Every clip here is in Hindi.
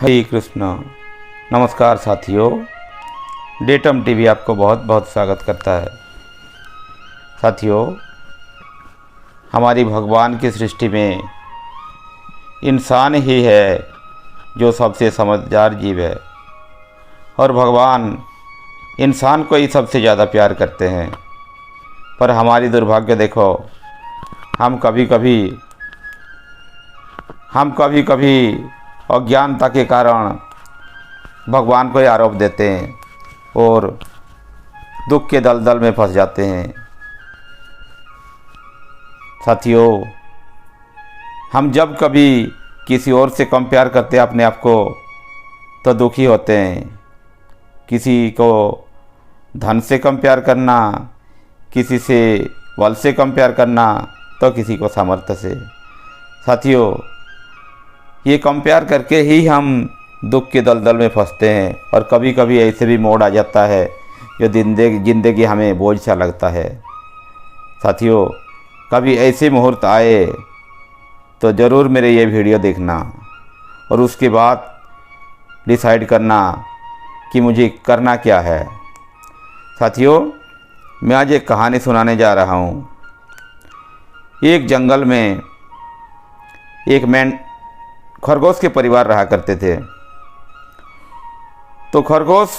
हरे कृष्णा। नमस्कार साथियों, डेटम टीवी आपको बहुत बहुत स्वागत करता है। साथियों, हमारी भगवान की सृष्टि में इंसान ही है जो सबसे समझदार जीव है और भगवान इंसान को ही सबसे ज़्यादा प्यार करते हैं। पर हमारी दुर्भाग्य देखो, हम कभी अज्ञानता के कारण भगवान को ही आरोप देते हैं और दुख के दलदल में फंस जाते हैं। साथियों, हम जब कभी किसी और से कंपेयर करते हैं अपने आप को तो दुखी होते हैं। किसी को धन से कंपेयर करना, किसी से बल से कंपेयर करना, तो किसी को सामर्थ्य से। साथियों, ये कंपेयर करके ही हम दुख के दलदल में फंसते हैं और कभी कभी ऐसे भी मोड़ आ जाता है जो ज़िंदगी हमें बोझ सा लगता है। साथियों, कभी ऐसे मुहूर्त आए तो ज़रूर मेरे ये वीडियो देखना और उसके बाद डिसाइड करना कि मुझे करना क्या है। साथियों, मैं आज एक कहानी सुनाने जा रहा हूँ। एक जंगल में एक खरगोश के परिवार रहा करते थे। तो खरगोश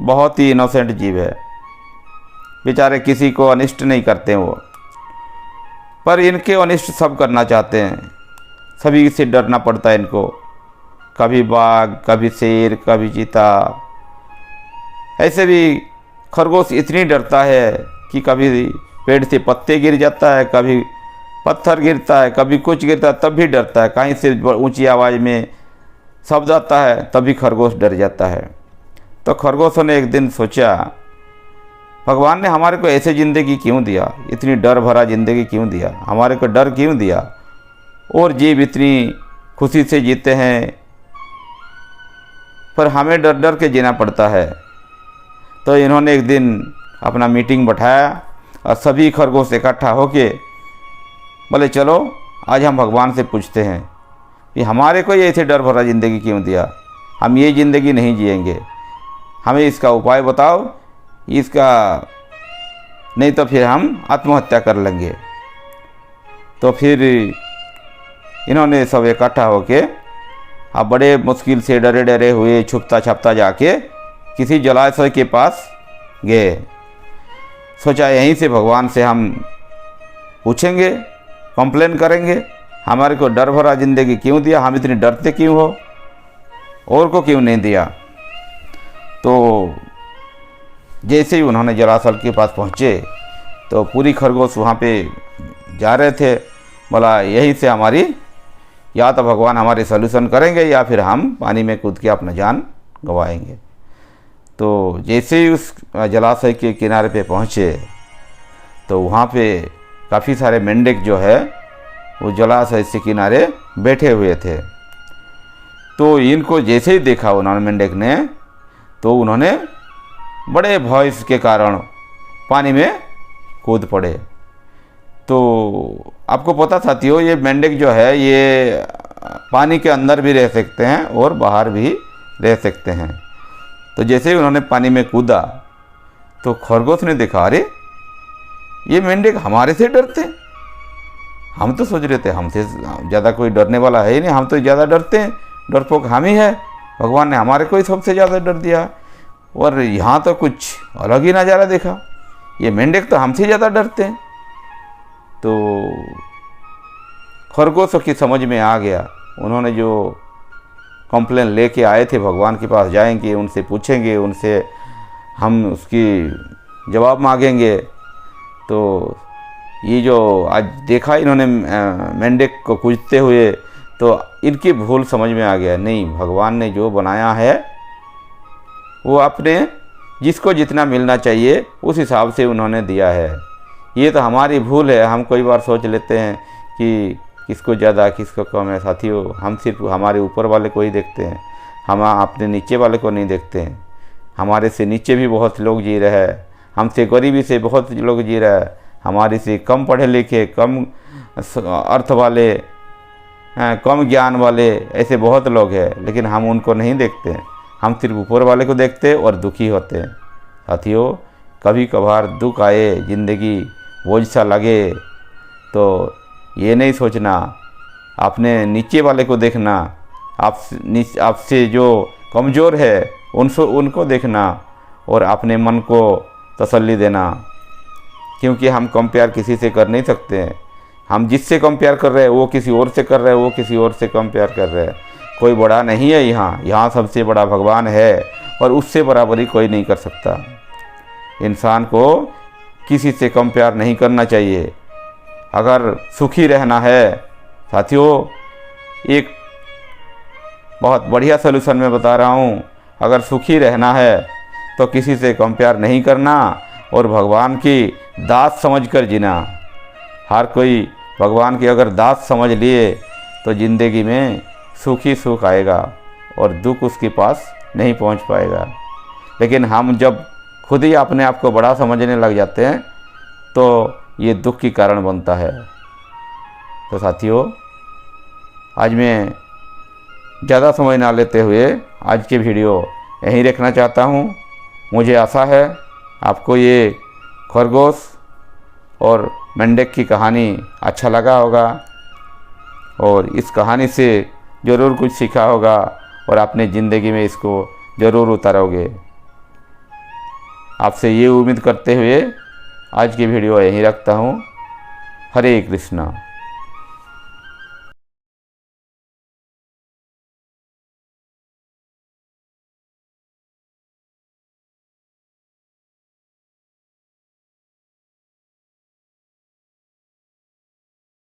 बहुत ही इनोसेंट जीव है, बेचारे किसी को अनिष्ट नहीं करते वो, पर इनके अनिष्ट सब करना चाहते हैं। सभी से डरना पड़ता है इनको, कभी बाघ, कभी शेर, कभी चीता। ऐसे भी खरगोश इतनी डरता है कि कभी पेड़ से पत्ते गिर जाता है, कभी पत्थर गिरता है, कभी कुछ गिरता है, तब भी डरता है। कहीं से ऊंची आवाज़ में शब्द आता है तभी खरगोश डर जाता है। तो खरगोशों ने एक दिन सोचा, भगवान ने हमारे को ऐसे ज़िंदगी क्यों दिया, इतनी डर भरा ज़िंदगी क्यों दिया, हमारे को डर क्यों दिया। और जीव इतनी खुशी से जीते हैं पर हमें डर डर के जीना पड़ता है। तो इन्होंने एक दिन अपना मीटिंग बैठाया और सभी खरगोश इकट्ठा होके बोले, चलो आज हम भगवान से पूछते हैं कि हमारे को ये ऐसे डर भरा ज़िंदगी क्यों दिया, हम ये ज़िंदगी नहीं जिएंगे, हमें इसका उपाय बताओ, इसका नहीं तो फिर हम आत्महत्या कर लेंगे। तो फिर इन्होंने सब इकट्ठा होके अब बड़े मुश्किल से डरे डरे हुए छुपता छपता जाके किसी जलाशय के पास गए। सोचा यहीं से भगवान से हम पूछेंगे, कंप्लेन करेंगे, हमारे को डर भरा ज़िंदगी क्यों दिया, हम इतने डरते क्यों हो, और को क्यों नहीं दिया। तो जैसे ही उन्होंने जलाशय के पास पहुँचे तो पूरी खरगोश वहाँ पे जा रहे थे। बोला, यहीं से हमारी या तो भगवान हमारे सॉल्यूशन करेंगे या फिर हम पानी में कूद के अपना जान गंवाएंगे। तो जैसे ही उस जलाशय के किनारे पे पहुँचे तो वहाँ पे काफ़ी सारे मेंढक जो है वो जलाशय से किनारे बैठे हुए थे। तो इनको जैसे ही देखा उन्होंने मेंढक ने, तो उन्होंने बड़े भय के कारण पानी में कूद पड़े। तो आपको पता साथियों, ये मेंढक जो है ये पानी के अंदर भी रह सकते हैं और बाहर भी रह सकते हैं। तो जैसे ही उन्होंने पानी में कूदा तो खरगोश ने देखा, अरे ये मेंढक हमारे से डरते हैं। हम तो सोच रहे थे हमसे ज़्यादा कोई डरने वाला है ही नहीं, हम तो ज़्यादा डरते हैं, डरपोक हम ही है, भगवान ने हमारे को ही सबसे ज़्यादा डर दिया। और यहाँ तो कुछ अलग ही नज़ारा देखा, ये मेंढक तो हमसे ज़्यादा डरते हैं। तो खरगोशों की समझ में आ गया, उन्होंने जो कंप्लेन लेके आए थे भगवान के पास जाएंगे, उनसे पूछेंगे, उनसे हम उसकी जवाब मांगेंगे। तो ये जो आज देखा इन्होंने मेंढक को कूदते हुए, तो इनकी भूल समझ में आ गया, नहीं भगवान ने जो बनाया है वो अपने जिसको जितना मिलना चाहिए उस हिसाब से उन्होंने दिया है। ये तो हमारी भूल है, हम कई बार सोच लेते हैं कि किसको ज़्यादा किसको कम है। साथियों, हम सिर्फ हमारे ऊपर वाले को ही देखते हैं, हम अपने नीचे वाले को नहीं देखते हैं। हमारे से नीचे भी बहुत लोग जी रहे हैं, हमसे गरीबी से बहुत लोग जी रहे हैं, हमारे से कम पढ़े लिखे, कम अर्थ वाले कम ज्ञान वाले ऐसे बहुत लोग हैं, लेकिन हम उनको नहीं देखते। हम सिर्फ ऊपर वाले को देखते और दुखी होते हैं। साथियों, कभी कभार दुख आए, ज़िंदगी बोझ सा लगे, तो ये नहीं सोचना, आपने नीचे वाले को देखना, आपसे जो कमज़ोर है उनको देखना और अपने मन को तसल्ली देना। क्योंकि हम कंपेयर किसी से कर नहीं सकते हैं। हम जिससे कंपेयर कर रहे हैं वो किसी और से कर रहे हैं, वो किसी और से कंपेयर कर रहे हैं। कोई बड़ा नहीं है यहाँ सबसे बड़ा भगवान है और उससे बराबरी कोई नहीं कर सकता। इंसान को किसी से कंपेयर नहीं करना चाहिए। अगर सुखी रहना है साथियों, एक बहुत बढ़िया सलूशन मैं बता रहा हूँ। अगर सुखी रहना है तो किसी से कंपेयर नहीं करना और भगवान की दास समझकर जीना। हर कोई भगवान की अगर दास समझ लिए तो ज़िंदगी में सुख ही सुख आएगा और दुख उसके पास नहीं पहुंच पाएगा। लेकिन हम जब खुद ही अपने आप को बड़ा समझने लग जाते हैं तो ये दुख की कारण बनता है। तो साथियों, आज मैं ज़्यादा समय ना लेते हुए आज की वीडियो यहीं रखना चाहता हूँ। मुझे आशा है आपको ये खरगोश और मेंढक की कहानी अच्छा लगा होगा और इस कहानी से ज़रूर कुछ सीखा होगा और अपने ज़िंदगी में इसको ज़रूर उतारोगे। आपसे ये उम्मीद करते हुए आज की वीडियो यहीं रखता हूँ। हरे कृष्णा।